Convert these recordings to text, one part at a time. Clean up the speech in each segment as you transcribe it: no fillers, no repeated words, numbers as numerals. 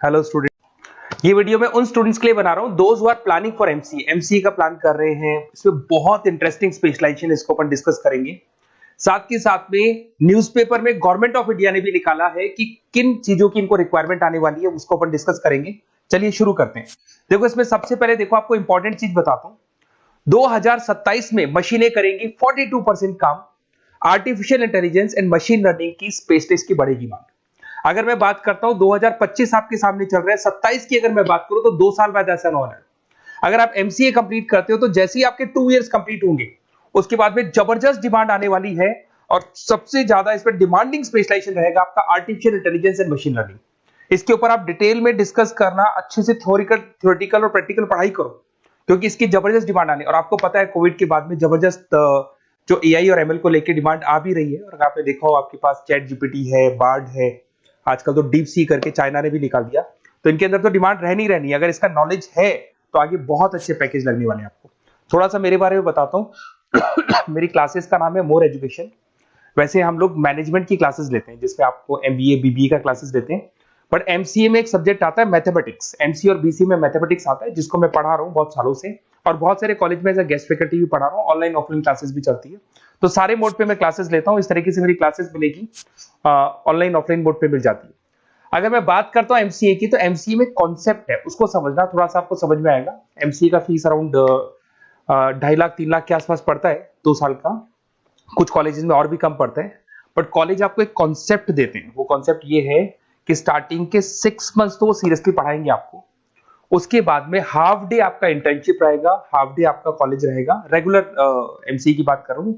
Hello student. ये video मैं उन स्टूडेंट्स के लिए बना रहा हूँ those who are planning for MCA. MCA का प्लान कर रहे हैं, इसमें बहुत इंटरेस्टिंग स्पेशलाइजेशन इसको अपन डिस्कस करेंगे। साथ के साथ में न्यूज़पेपर में गवर्नमेंट ऑफ इंडिया ने भी निकाला है कि किन चीजों की इनको रिक्वायरमेंट आने वाली है, उसको अपन डिस्कस करेंगे। चलिए शुरू करते हैं। देखो इसमें सबसे पहले देखो आपको इंपॉर्टेंट चीज बताता हूँ। 2027 में मशीनें करेंगी 42% काम। Artificial intelligence and machine learning की स्पेशलिस्ट की बढ़ेगी मांग। अगर मैं बात करता हूं 2025 आपके सामने चल रहा है, 27 की अगर मैं बात करूं तो 2 साल बाद ऐसा ना होना है। अगर आप एमसीए कंप्लीट करते हो तो जैसे ही आपके 2 इयर्स कंप्लीट होंगे उसके बाद में जबरदस्त डिमांड आने वाली है और सबसे ज्यादा इस पर डिमांडिंग स्पेशलाइजेशन रहेगा आपका artificial intelligence and machine learning. इसके ऊपर आप डिटेल में डिस्कस करना, अच्छे से थ्योरेटिकल और प्रैक्टिकल पढ़ाई करो क्योंकि इसकी जबरदस्त डिमांड आने। और आपको पता है कोविड के बाद में जबरदस्त जो एआई और एमएल को लेकर डिमांड आ भी रही है। और आपने देखा हो आपके पास चैट जीपीटी है, बार्ड है, आजकल तो डीप सी करके चाइना ने भी निकाल दिया। तो इनके अंदर तो डिमांड रहनी रहनी है। अगर इसका नॉलेज है तो आगे बहुत अच्छे पैकेज लगने वाले हैं आपको। थोड़ा सा मेरे बारे में बताता हूँ। मेरी क्लासेस का नाम है मोर एजुकेशन। वैसे हम लोग मैनेजमेंट की क्लासेस लेते हैं जिसमें आपको एमबीए बीबीए का क्लासेस देते हैं, बट एमसीए में एक सब्जेक्ट आता है मैथमेटिक्स। एमसीए और बीसीए में मैथमेटिक्स आता है जिसको मैं पढ़ा रहा हूँ बहुत सालों से, और बहुत सारे कॉलेज में एज अ गेस्ट फैकल्टी भी पढ़ा रहा हूँ। ऑनलाइन ऑफलाइन क्लासेस भी चलती है, तो सारे मोड पे मैं क्लासेस लेता हूँ। इस तरीके से मेरी क्लासेस मिलेगी, ऑनलाइन ऑफलाइन मोड पे मिल जाती है। अगर मैं बात करता हूँ एमसीए की, तो एमसीए में कॉन्सेप्ट है उसको समझना, थोड़ा सा आपको समझ में आएगा। एमसीए का फीस अराउंड 2.5 लाख 3 लाख के आसपास पड़ता है 2 साल का। कुछ कॉलेजेस में और भी कम पड़ता है, बट कॉलेज आपको एक कॉन्सेप्ट देते हैं। वो कॉन्सेप्ट ये है कि स्टार्टिंग के 6 मंथ्स तो वो सीरियसली पढ़ाएंगे आपको। उसके बाद में हाफ डे आपका इंटर्नशिप रहेगा, हाफ डे आपका कॉलेज रहेगा। रेगुलर एमसीए की बात करूं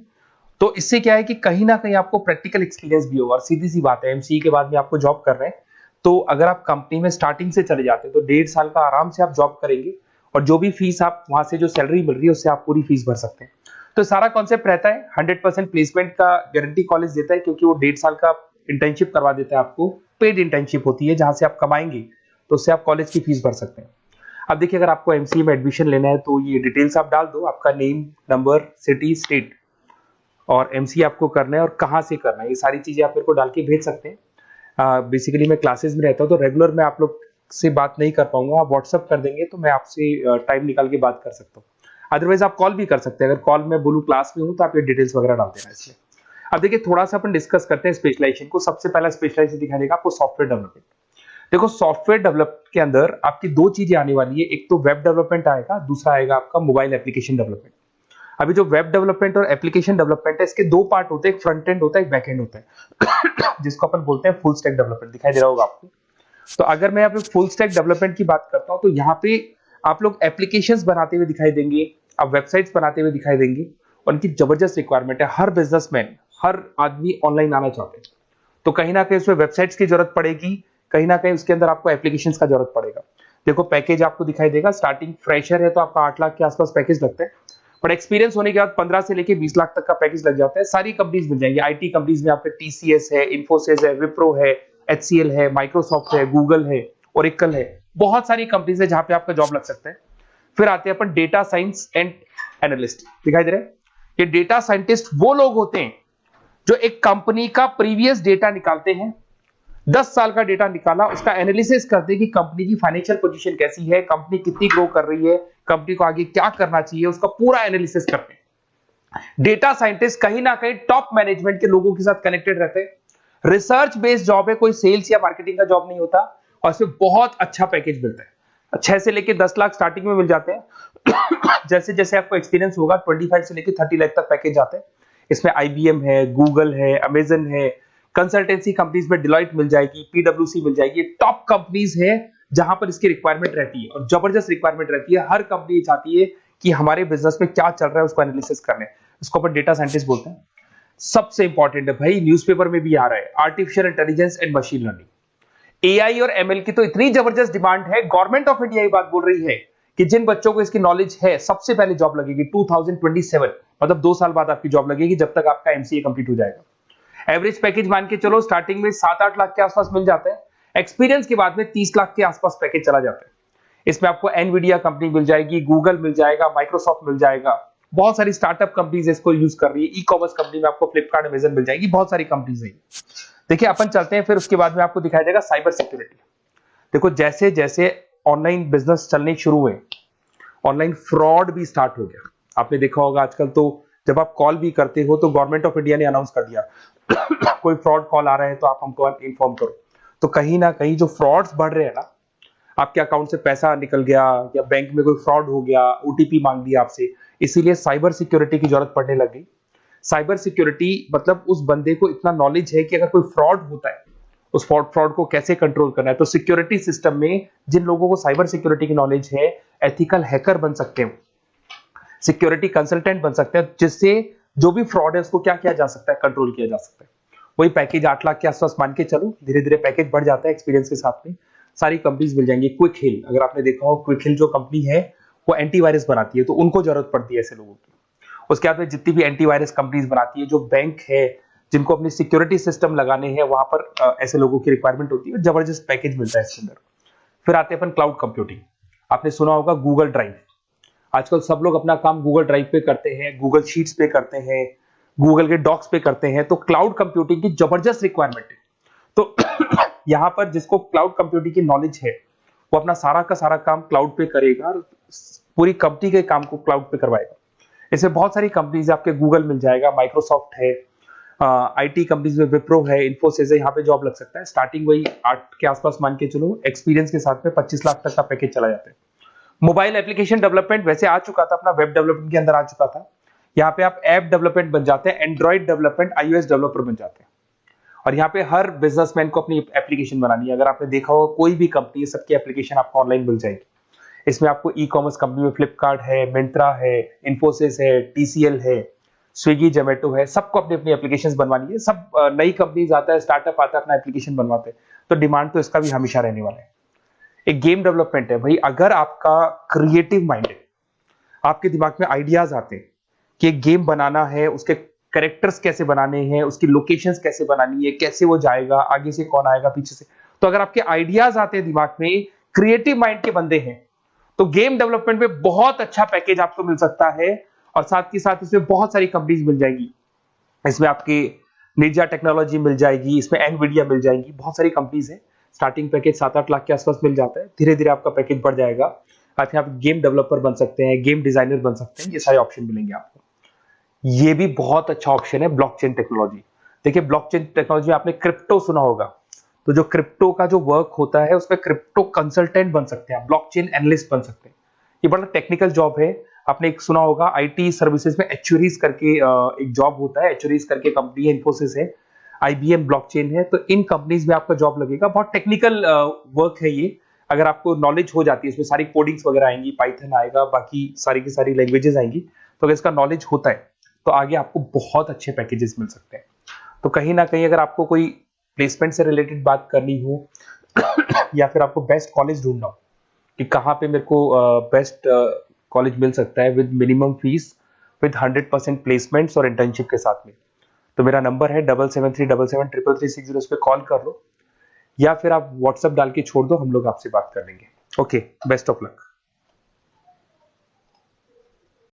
तो इससे क्या है कि कहीं ना कहीं आपको प्रैक्टिकल एक्सपीरियंस भी होगा। और सीधी सी बात है, एमसीए के बाद में आपको जॉब कर रहे हैं तो अगर आप कंपनी में स्टार्टिंग से चले जाते हैं तो 1.5 साल का आराम से आप जॉब करेंगे, और जो भी फीस आप वहां से जो सैलरी मिल रही है उससे आप पूरी फीस भर सकते हैं। तो सारा कॉन्सेप्ट रहता है। 100% प्लेसमेंट का गारंटी कॉलेज देता है क्योंकि वो 1.5 साल का इंटर्नशिप करवा देता है आपको। पेड इंटर्नशिप होती है जहां से आप कमाएंगे, तो उससे आप कॉलेज की फीस भर सकते हैं। अब देखिए, अगर आपको एमसीए में एडमिशन लेना है तो ये डिटेल्स आप डाल दो, आपका नेम, नंबर, सिटी, स्टेट, और एमसीए आपको करना है और कहाँ से करना है, ये सारी चीजें आप मेरे को डाल के भेज सकते हैं। बेसिकली मैं क्लासेस में रहता हूँ तो रेगुलर मैं आप लोग से बात नहीं कर पाऊंगा। आप व्हाट्सअप कर देंगे तो मैं आपसे टाइम निकाल के बात कर सकता हूँ। अदरवाइज आप कॉल भी कर सकते हैं। अगर कॉल में बोलूँ क्लास में हूँ तो आप ये डिटेल्स वगैरह डाल देना इसलिए। अब देखिए, थोड़ा सा अपन डिस्कस करते हैं स्पेशलाइजेशन को। सबसे पहला स्पेशलाइजेशन दिखाई देगा आपको सॉफ्टवेयर डेवलपमेंट। देखो, सॉफ्टवेयर डेवलप के अंदर आपकी 2 चीजें आने वाली है। एक तो वेब डेवलपमेंट आएगा, दूसरा आएगा आपका मोबाइल एप्लीकेशन डेवलपमेंट। अभी जो वेब डेवलपमेंट और एप्लीकेशन डेवलपमेंट है, इसके 2 पार्ट होते हैं। एक फ्रंट एंड होता है, एक बैक एंड होता है जिसको अपन बोलते हैं फुल स्टैक डेवलपमेंट। दिखाई दे रहा होगा आपको। तो अगर मैं यहाँ पे फुल स्टैक डेवलपमेंट की बात करता हूँ तो यहाँ पे आप लोग एप्लीकेशंस बनाते हुए दिखाई देंगे, आप वेबसाइट्स बनाते हुए दिखाई देंगे, और उनकी जबरदस्त रिक्वायरमेंट है। हर बिजनेसमैन, हर आदमी ऑनलाइन आना चाहते हैं, तो कहीं ना कहीं उसमें वेबसाइट्स की जरूरत पड़ेगी, कहीं ना कहीं उसके अंदर आपको एप्लीकेशंस का जरूरत पड़ेगा। देखो, पैकेज आपको दिखाई देगा। स्टार्टिंग फ्रेशर है तो आपका 8 लाख के आसपास पैकेज लगता है, बट एक्सपीरियंस होने के बाद 15 से लेके 20 लाख तक का पैकेज लग जाता है। सारी कंपनीज मिल जाएंगी। आईटी कंपनीज में आपके टीसीएस है, इन्फोसिस है, विप्रो है, एचसीएल है, माइक्रोसॉफ्ट है, गूगल है, ओरेकल है। बहुत सारी कंपनीज है जहां पे आपका जॉब लग सकता है। फिर आते हैं अपन डेटा साइंस एंड एनालिस्ट। दिखाई दे रहा है? ये डेटा साइंटिस्ट वो लोग होते हैं जो एक कंपनी का प्रीवियस डेटा निकालते हैं। 10 साल का डेटा निकाला, उसका एनालिसिस करते हैं कि कंपनी की फाइनेंशियल पोजीशन कैसी है, कंपनी कितनी ग्रो कर रही है, कंपनी को आगे क्या करना चाहिए, उसका पूरा एनालिसिस करते हैं। डेटा साइंटिस्ट कहीं ना कहीं टॉप मैनेजमेंट के लोगों के साथ कनेक्टेड रहते हैं। रिसर्च बेस्ड जॉब है, कोई सेल्स या मार्केटिंग का जॉब नहीं होता, और इसमें बहुत अच्छा पैकेज मिलता है। 6 से लेके 10 लाख स्टार्टिंग में मिल जाते हैं। जैसे जैसे आपको एक्सपीरियंस होगा 25 से लेके 30 लाख तक पैकेज आते हैं। इसमें आईबीएम है, गूगल है, अमेजन है, कंसल्टेंसी कंपनीज में डिलॉयट मिल जाएगी, पीडब्ल्यूसी मिल जाएगी। टॉप कंपनीज है जहां पर इसकी रिक्वायरमेंट रहती है, और जबरदस्त रिक्वायरमेंट रहती है। हर कंपनी चाहती है कि हमारे बिजनेस में क्या चल रहा है उसको एनालिसिस करने। इसको अपन डेटा साइंटिस्ट बोलते हैं। सबसे इंपॉर्टेंट है भाई, न्यूज़पेपर में भी आ रहा है, artificial intelligence and machine learning. AI और एमएल की तो इतनी जबरदस्त डिमांड है, गवर्नमेंट ऑफ इंडिया ये बात बोल रही है कि जिन बच्चों को इसकी नॉलेज है सबसे पहले जॉब लगेगी 2027, मतलब 2 साल बाद आपकी जॉब लगेगी जब तक आपका एमसीए कंप्लीट हो जाएगा। एवरेज पैकेज मान के चलो स्टार्टिंग में 7-8 लाख के आसपास मिल जाते हैं। एक्सपीरियंस के बाद में 30 लाख के आसपास पैकेज चला जाता है। इसमें आपको एनवीडिया कंपनी मिल जाएगी, गूगल मिल जाएगा, माइक्रोसॉफ्ट मिल जाएगा। बहुत सारी स्टार्टअप कंपनीज इसको यूज कर रही है। ई कॉमर्स कंपनी में आपको फ्लिपकार्ट, अमेजन मिल जाएगी। बहुत सारी कंपनीज है। देखिए, अपन चलते हैं फिर उसके बाद में आपको दिखाई देगा साइबर सिक्योरिटी। देखो जैसे जैसे ऑनलाइन बिजनेस चलने शुरू हुए, ऑनलाइन फ्रॉड भी स्टार्ट हो गया। आपने देखा होगा आजकल तो जब आप कॉल भी करते हो तो गवर्नमेंट ऑफ इंडिया ने अनाउंस कर दिया कोई फ्रॉड कॉल आ रहा है तो आप हमको इन्फॉर्म करो। तो कहीं ना कहीं जो फ्रॉड्स बढ़ रहे हैं ना, आपके अकाउंट से पैसा निकल गया या बैंक में कोई फ्रॉड हो गया, ओटीपी मांग लिया आपसे, इसीलिए साइबर सिक्योरिटी की जरूरत पड़ने लग गई। साइबर सिक्योरिटी मतलब उस बंदे को इतना नॉलेज है कि अगर कोई फ्रॉड होता है, उस फ्रॉड को कैसे कंट्रोल करना है। तो सिक्योरिटी सिस्टम में जिन लोगों को साइबर सिक्योरिटी की नॉलेज है, एथिकल हैकर बन सकते हैं, सिक्योरिटी कंसल्टेंट बन सकते हैं, जिससे जो भी फ्रॉड है उसको क्या किया जा सकता है, कंट्रोल किया जा सकता है। वही पैकेज 8 लाख के आसपास मान के चलो, धीरे धीरे पैकेज बढ़ जाता है एक्सपीरियंस के साथ में। सारी कंपनीज मिल जाएंगी। क्विक हिल, अगर आपने देखा हो, क्विक हिल जो कंपनी है वो एंटीवायरस बनाती है, तो उनको जरूरत पड़ती है ऐसे लोगों की। उसके बाद में जितनी भी एंटीवायरस कंपनीज बनाती है, जो बैंक है जिनको अपनी सिक्योरिटी सिस्टम लगाने हैं, वहां पर ऐसे लोगों की रिक्वायरमेंट होती है। जबरदस्त पैकेज मिलता है इसके अंदर। फिर आते हैं अपन क्लाउड कंप्यूटिंग। आपने सुना होगा गूगल ड्राइव। आजकल सब लोग अपना काम गूगल ड्राइव पे करते हैं, गूगल शीट्स पे करते हैं, गूगल के डॉक्स पे करते हैं। तो क्लाउड कंप्यूटिंग की जबरदस्त रिक्वायरमेंट है। तो यहां पर जिसको क्लाउड कंप्यूटिंग की नॉलेज है, वो अपना सारा का सारा काम क्लाउड पे करेगा और पूरी कंपनी के काम को क्लाउड पे करवाएगा। इसमें बहुत सारी कंपनीज है, आपके गूगल मिल जाएगा, माइक्रोसॉफ्ट है, आईटी कंपनीज में विप्रो है, इन्फोसिस है, यहाँ पे जॉब लग सकता है। स्टार्टिंग वही 8 के आसपास मान के चलो, एक्सपीरियंस के साथ में 25 लाख तक का पैकेज चला जाता है। मोबाइल एप्लीकेशन डेवलपमेंट वैसे आ चुका था, अपना वेब डेवलपमेंट के अंदर आ चुका था। यहाँ पे आप ऐप डेवलपमेंट बन जाते हैं, एंड्रॉइड डेवलपमेंट, आईओएस डेवलपर बन जाते हैं। और यहाँ पे हर बिजनेसमैन को अपनी एप्लीकेशन बनानी है। अगर आपने देखा हो कोई भी कंपनी है, सबकी एप्लीकेशन आपको ऑनलाइन मिल जाएगी। इसमें आपको ई कॉमर्स कंपनी में फ्लिपकार्ट है, मिंत्रा है, इन्फोसिस है, टीसीएल है, स्विगी, जोमेटो है, सबको अपनी अपनी एप्लीकेशन बनवानी है। सब नई कंपनीज आता है, स्टार्टअप आता है, अपना एप्लीकेशन बनवाते हैं। तो डिमांड तो इसका भी हमेशा रहने वाला है। एक गेम डेवलपमेंट है भाई, अगर आपका क्रिएटिव माइंड है, आपके दिमाग में आइडियाज आते हैं कि एक गेम बनाना है, उसके कैरेक्टर्स कैसे बनाने हैं, उसकी लोकेशंस कैसे बनानी है, कैसे वो जाएगा, आगे से कौन आएगा, पीछे से, तो अगर आपके आइडियाज आते हैं दिमाग में, क्रिएटिव माइंड के बंदे हैं, तो गेम डेवलपमेंट में बहुत अच्छा पैकेज आपको मिल सकता है। और साथ ही साथ इसमें बहुत सारी कंपनीज मिल जाएगी। इसमें आपकी निंजा टेक्नोलॉजी मिल जाएगी, इसमें एनवीडिया मिल जाएगी, बहुत सारी कंपनीज है। स्टार्टिंग पैकेज 7-8 लाख के आसपास मिल जाता है। धीरे धीरे आपका पैकेज बढ़ जाएगा। आप यहाँ पे गेम डेवलपर बन सकते हैं, गेम डिजाइनर बन सकते हैं, ये सारे ऑप्शन मिलेंगे आपको। ये भी बहुत अच्छा ऑप्शन है ब्लॉकचेन टेक्नोलॉजी। देखिए ब्लॉकचेन टेक्नोलॉजी आपने क्रिप्टो सुना होगा, तो जो क्रिप्टो का जो वर्क होता है उसमें क्रिप्टो कंसल्टेंट बन सकते हैं, ब्लॉकचेन एनालिस्ट बन सकते हैं। ये बड़ा टेक्निकल जॉब है। आपने एक सुना होगा आईटी सर्विसेज में एक्चुअरीज करके एक जॉब होता है, एक्चुअरीज करके कंपनी है, इन्फोसिस है, आईबीएम, ब्लॉकचेन है। तो इन कंपनीज में आपका जॉब लगेगा। बहुत टेक्निकल वर्क है ये। अगर आपको नॉलेज हो जाती है, इसमें सारी कोडिंग्स वगैरह आएंगी, पाइथन आएगा, बाकी सारी की सारी लैंग्वेजेस आएंगी। तो अगर इसका नॉलेज होता है तो आगे आपको बहुत अच्छे पैकेजेस मिल सकते हैं। तो कहीं ना कहीं अगर आपको कोई प्लेसमेंट से रिलेटेड बात करनी हो या फिर आपको बेस्ट कॉलेज ढूंढना हो कि कहाँ पे मेरे को बेस्ट कॉलेज मिल सकता है with minimum fees, with 100% placements और इंटर्नशिप के साथ में, तो मेरा नंबर है 7737733360। इस पे कॉल कर लो या फिर आप व्हाट्सएप डाल के छोड़ दो, हम लोग आपसे बात कर लेंगे। Okay, best of luck.